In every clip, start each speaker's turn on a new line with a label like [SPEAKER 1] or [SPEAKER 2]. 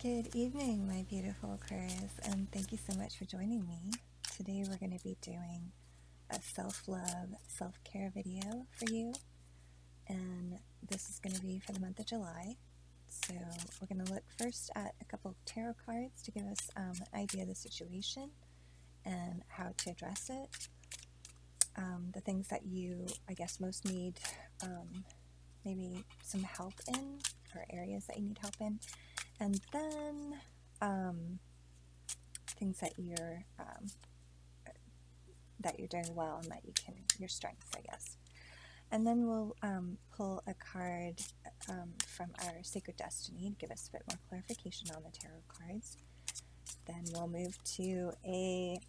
[SPEAKER 1] Good evening, my beautiful Aquarius, and thank you so much for joining me. Today we're going to be doing a self-love, self-care video for you, and this is going to be for the month of July. So we're going to look first at a couple of tarot cards to give us an idea of the situation and how to address it. The things that you, I guess, most need maybe some help in, or areas that you need help in. And then things that you're doing well and that you can, your strengths, I guess. And then we'll pull a card from our Sacred Destiny to give us a bit more clarification on the tarot cards. Then we'll move to a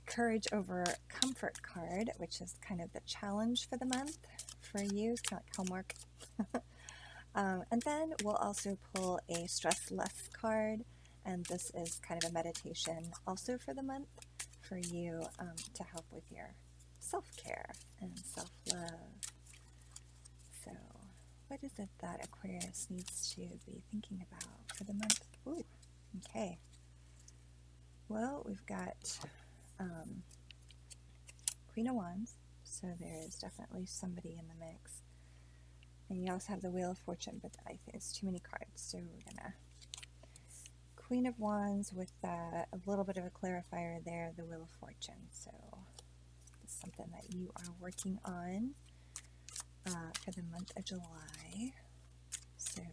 [SPEAKER 1] Courage over Comfort card, which is kind of the challenge for the month for you. It's kind of like homework. And then we'll also pull a Stress Less card, and this is kind of a meditation also for the month for you to help with your self-care and self-love. So what is it that Aquarius needs to be thinking about for the month? Ooh, okay. Well, we've got Queen of Wands, so there is definitely somebody in the mix. And you also have the Wheel of Fortune, but I think it's too many cards, so we're gonna Queen of Wands with a little bit of a clarifier there, the Wheel of Fortune. So it's something that you are working on for the month of July. So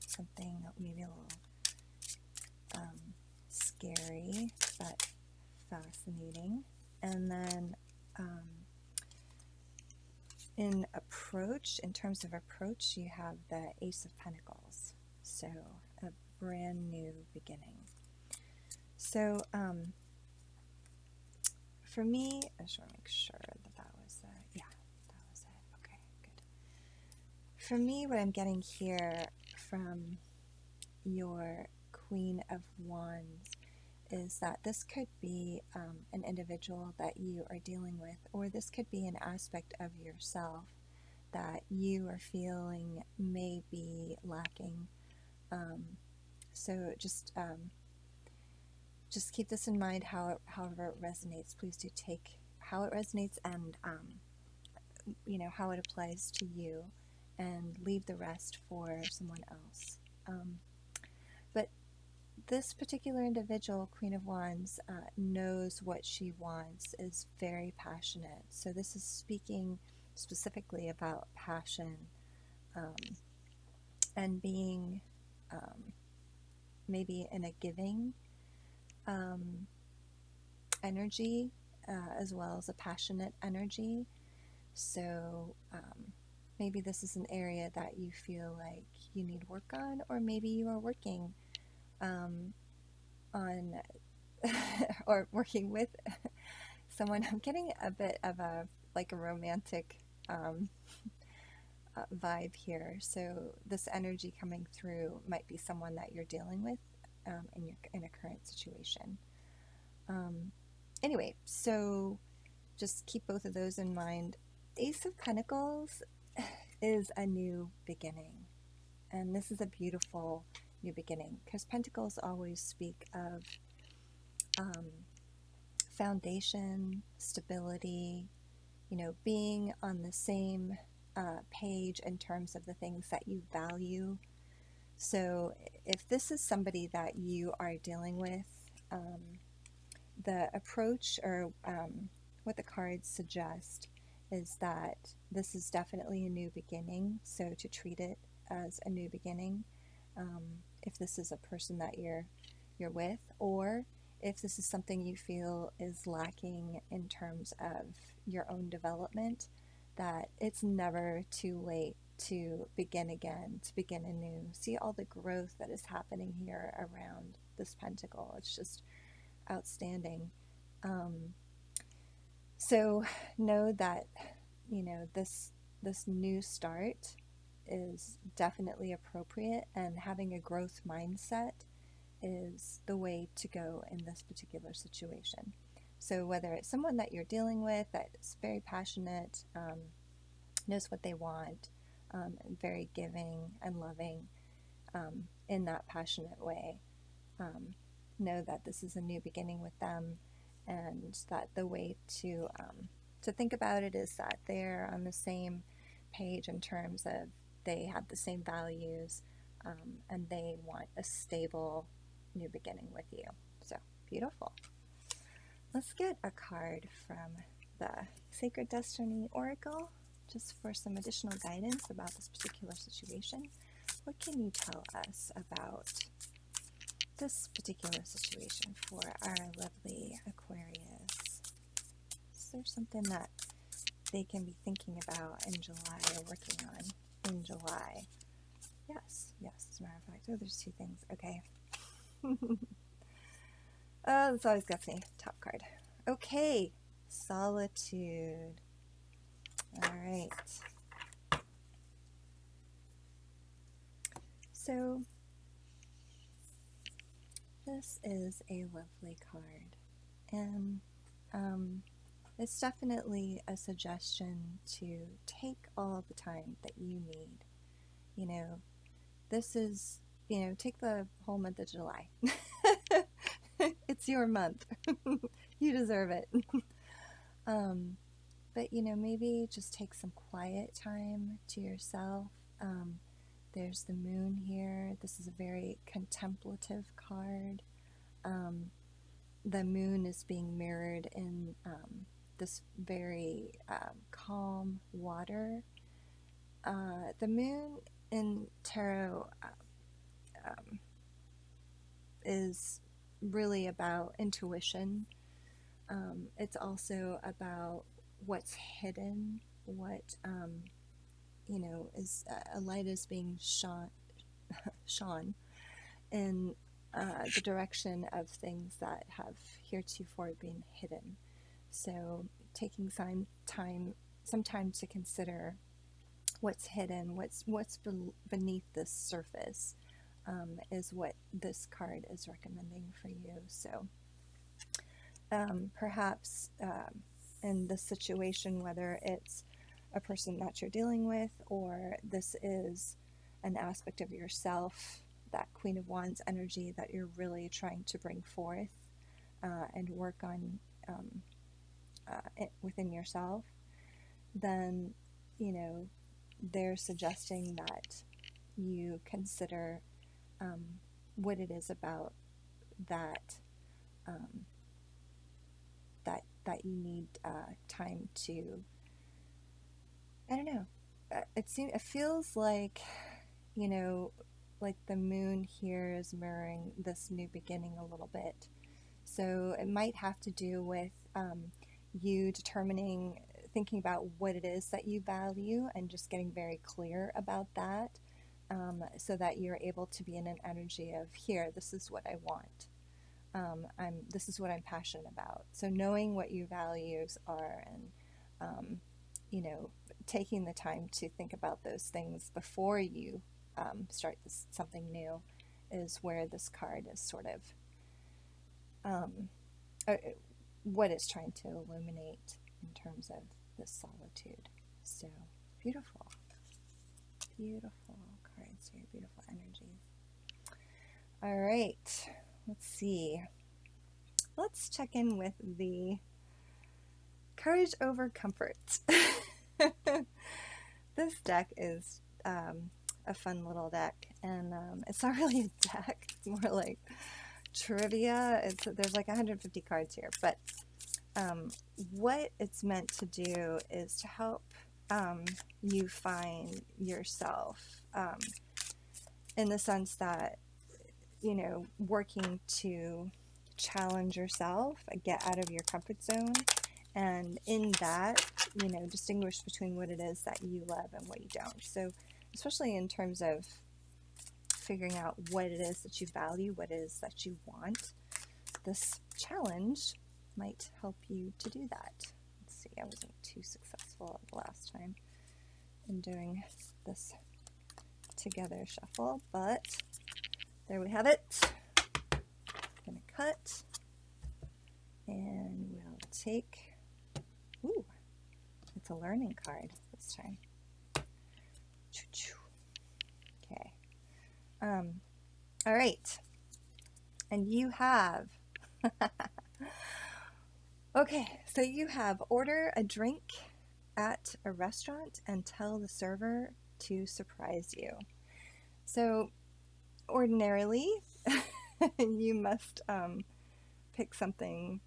[SPEAKER 1] something maybe a little scary, but fascinating. And then in terms of approach, you have the Ace of Pentacles, so a brand new beginning. So for me, I just want to make sure that was yeah, that was it. Okay, good. For me, what I'm getting here from your Queen of Wands is that this could be an individual that you are dealing with, or this could be an aspect of yourself that you are feeling may be lacking. So just keep this in mind, however it resonates. Please do take how it resonates and how it applies to you, and leave the rest for someone else. But this particular individual, Queen of Wands, knows what she wants, is very passionate. So this is speaking specifically about passion and being maybe in a giving energy as well as a passionate energy. So maybe this is an area that you feel like you need work on, or maybe you are working on or working with someone. I'm getting a bit of a romantic vibe here. So this energy coming through might be someone that you're dealing with in a current situation. Anyway, so just keep both of those in mind. Ace of Pentacles is a new beginning, and this is a beautiful new beginning, because pentacles always speak of foundation, stability, being on the same page in terms of the things that you value. So if this is somebody that you are dealing with, the approach, or what the cards suggest, is that this is definitely a new beginning, so to treat it as a new beginning. If this is a person that you're with, or if this is something you feel is lacking in terms of your own development, that it's never too late to begin again, to begin anew. See all the growth that is happening here around this pentacle. It's just outstanding. So know that this new start is definitely appropriate, and having a growth mindset is the way to go in this particular situation. So whether it's someone that you're dealing with that is very passionate, knows what they want, very giving and loving, in that passionate way, know that this is a new beginning with them, and that the way to think about it is that they're on the same page in terms of they have the same values, and they want a stable new beginning with you. So beautiful. Let's get a card from the Sacred Destiny Oracle just for some additional guidance about this particular situation. What can you tell us about this particular situation for our lovely Aquarius? Is there something that they can be thinking about in July or working on in July? Yes, as a matter of fact. Oh, there's two things. Okay. That's always gets me. Top card. Okay. Solitude. All right. So, this is a lovely card. And it's definitely a suggestion to take all the time that you need. You know, this is, take the whole month of July. It's your month. You deserve it. But, maybe just take some quiet time to yourself. There's the moon here. This is a very contemplative card. The moon is being mirrored in this very calm water. The moon in tarot is really about intuition. It's also about what's hidden, what is a light is being shone in the direction of things that have heretofore been hidden. So taking some time to consider what's hidden, what's beneath this surface, is what this card is recommending for you. So perhaps in this situation, whether it's a person that you're dealing with, or this is an aspect of yourself, that Queen of Wands energy that you're really trying to bring forth and work on within yourself, then, they're suggesting that you consider what it is about that that you need time to, I don't know, it feels like, like the moon here is mirroring this new beginning a little bit. So it might have to do with you thinking about what it is that you value and just getting very clear about that, so that you're able to be in an energy of, here, this is what I want. This is what I'm passionate about. So knowing what your values are, and taking the time to think about those things before you start something new, is where this card is sort of what it's trying to illuminate in terms of this solitude. So beautiful cards here, beautiful energies. All right, let's see. Let's check in with the Courage Over Comfort. This deck is a fun little deck, and it's not really a deck, it's more like trivia. There's like 150 cards here, but what it's meant to do is to help you find yourself, in the sense that, working to challenge yourself, get out of your comfort zone, and in that, distinguish between what it is that you love and what you don't. So especially in terms of figuring out what it is that you value, what it is that you want, this challenge might help you to do that. Let's see, I wasn't too successful the last time in doing this together shuffle, but there we have it. I'm gonna cut, and we'll take, ooh, it's a learning card this time. Okay. All right. And you have, okay, so you have order a drink at a restaurant and tell the server to surprise you. So ordinarily, you must pick something,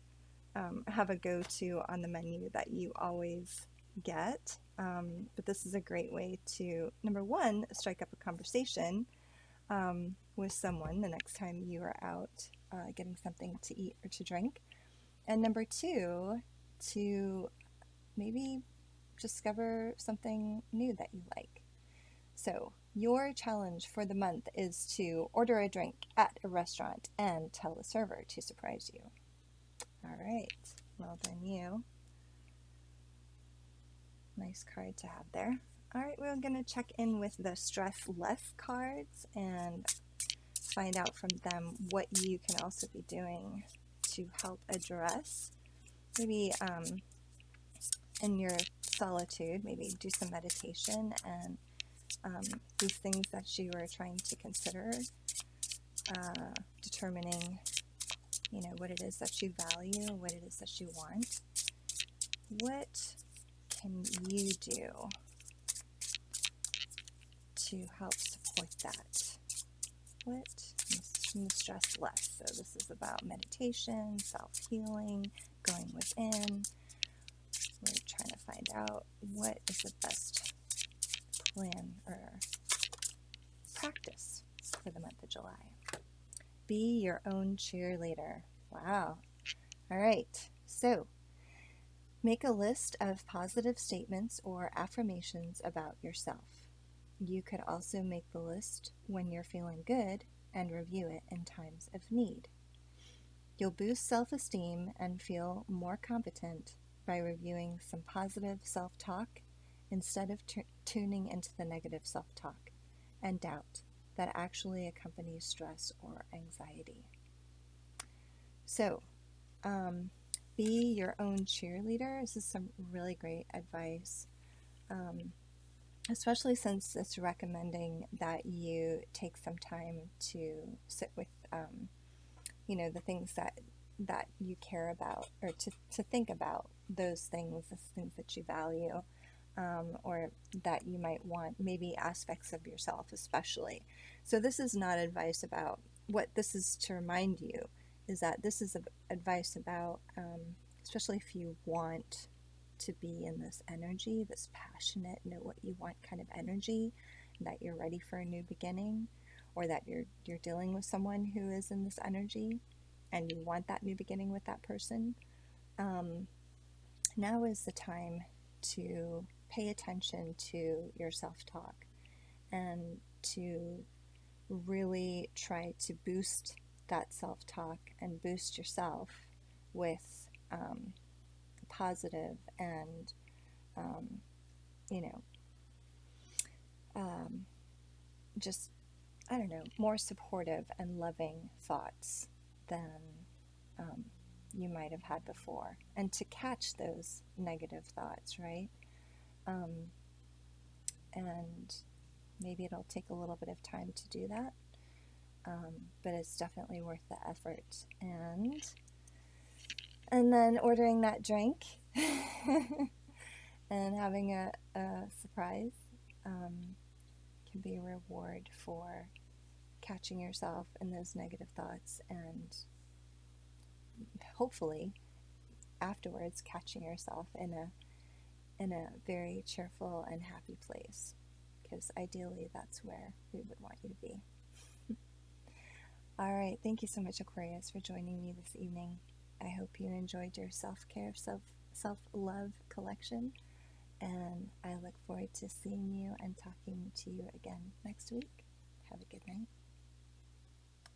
[SPEAKER 1] have a go-to on the menu that you always get. But this is a great way to, number one, strike up a conversation with someone the next time you are out getting something to eat or to drink. And number two, to maybe discover something new that you like. So your challenge for the month is to order a drink at a restaurant and tell the server to surprise you. All right, well done you. Nice card to have there. All right, we're going to check in with the stress less cards and find out from them what you can also be doing to help address, maybe in your solitude, maybe do some meditation and these things that you are trying to consider, determining, you know, what it is that you value, what it is that you want. What can you do to help support that? What can stress less? So this is about meditation, self-healing, going within. We're trying to find out what is the best plan or practice for the month of July. Be your own cheerleader. Wow. All right. So make a list of positive statements or affirmations about yourself. You could also make the list when you're feeling good and review it in times of need. You'll boost self-esteem and feel more competent by reviewing some positive self-talk instead of tuning into the negative self-talk and doubt that actually accompanies stress or anxiety. So, be your own cheerleader. This is some really great advice, especially since it's recommending that you take some time to sit with, you know, the things that you care about, or to think about those things, the things that you value, or that you might want, maybe aspects of yourself especially. So this is not advice about, what this is to remind you is that this is advice about, especially if you want to be in this energy, this passionate, know what you want kind of energy, that you're ready for a new beginning, or that you're dealing with someone who is in this energy and you want that new beginning with that person. Now is the time to pay attention to your self-talk and to really try to boost that self-talk and boost yourself with positive and, you know, just, I don't know, more supportive and loving thoughts than you might have had before, and to catch those negative thoughts, right? And maybe it'll take a little bit of time to do that, but it's definitely worth the effort. And then ordering that drink and having a surprise can be a reward for catching yourself in those negative thoughts, and hopefully afterwards catching yourself in a very cheerful and happy place, because ideally that's where we would want you to be. All right, thank you so much, Aquarius, for joining me this evening. I hope you enjoyed your self-care, self-love collection, and I look forward to seeing you and talking to you again next week. Have a good night.